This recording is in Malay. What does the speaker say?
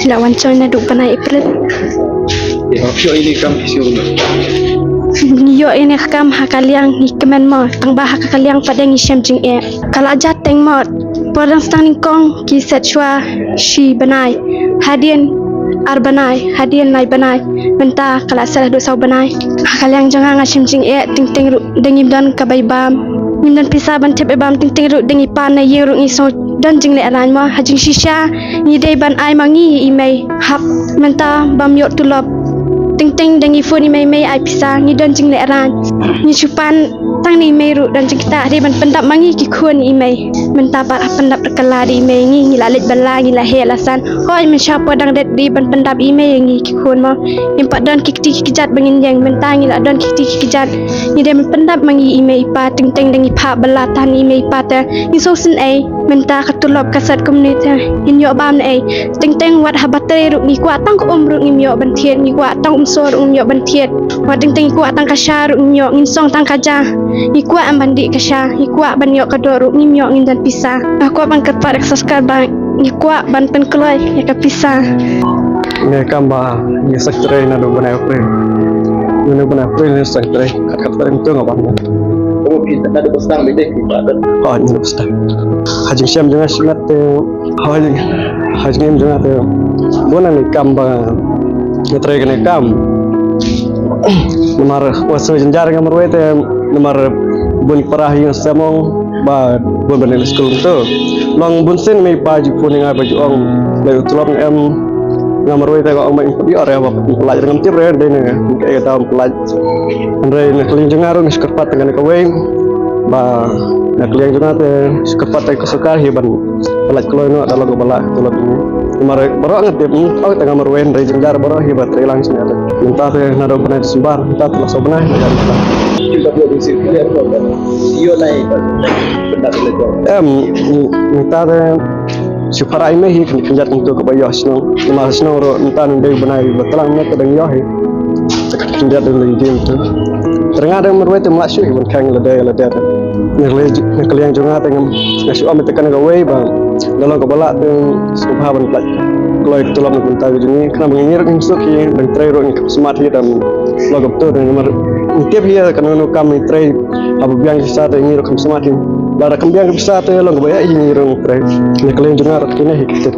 lawan coy na duk panai ipret. Yo ini kam isiun. Yo ini kam hakaliang ni kemen mo tang bah hakaliang pada ngi syam jing e. Kala aja teng mo podang stang ni kong ki set chua shi banai. Hadian arbanai hadian nai banai benta kala salah do sau banai hakaliang jangan ngashim jing e ting ting ru dengi dan kabai bam mindan pisa ban tep e bam ting ting ru dengi pan na ye ru ngi so dan jing le alan mo hajing shisha ni dei ban ai mangi imei hap menta bam yo tulop ting ting dengi phone imei mei ai pisa ni dan jing le aran ni chupan tang ni mei ru dan jing kita di ban pendap mangi ki khun imei menta par pendap kala di imei ngi lalit bala ngi la he lasan hoi men sha podang det di ban pendap imei ngi ki khun mo impak dan kikti kijat bangin yang menta ngi la dan kikti kijat ni de ban pendap mangi imei pa ting ting dengi pha bala tan imei pa ta ni so sin ai menta katulop kasat community in yo bam ai ting ting wat habate ru ni kwa tang ko ru ngi yo ban thiet ni kwa tang so ru yo ban thiet wat ting ting kwa tang ka sha ru yo ngin song tang ka ja ni kwa ambandi ka sha ni kwa ban yo ka do ru ni yo ngin dan pisa aku ban kat par eksaskar ban ni kwa ban pen kloi ya ka pisa ne kamba ni sektre na do bana pre ni bana pre ni sektre kat par itu ngabang Oh kita ada bestang beda kita. oh ni besta hajing syam jangan simat hajing jangan te bona ni kamba ni tre kene kam nomor waso jenjar ngamar wete nomor bun parah yang samong ba bun benen school tu long bun sen mai paju pun ngai baju ong lai tulong em ngamar wete ko ong mai pi ore ba pelaj ngam tip re de ne ke ta pelaj andre ne kelin jengar ni skerpat dengan ko wei ba na kelin jengar te skerpat ko sokar hi ban pelaj kloy no dalam ko bala tulong nomor baro ngatip oh tengah marwen re jenjar baro hi ba tre lang sini ada minta te na do bana sembar minta telah sobna Kita buat di sini dia apa? Yo naik pendak lejo. Minta te supaya ini hi kenjat untuk kebayah sno mas sno ro minta ndai banai batalang nek kadang yo hi kenjat dengan game tu terngada merwe te masuk ibon kang lede nek kalian jonga tengam nasu am tekan ga wei bang dalam kepala tu subhaban plat kalau itu lam minta gini kena mengingir insuk ki dan trai ro ni smart hi dan logop tu dan nomor tiap hi kan no kami trai abu biang bisa te ngir kam smart hi lara kam biang bisa te long baya ngir trai nek kalian jonga kini hi kita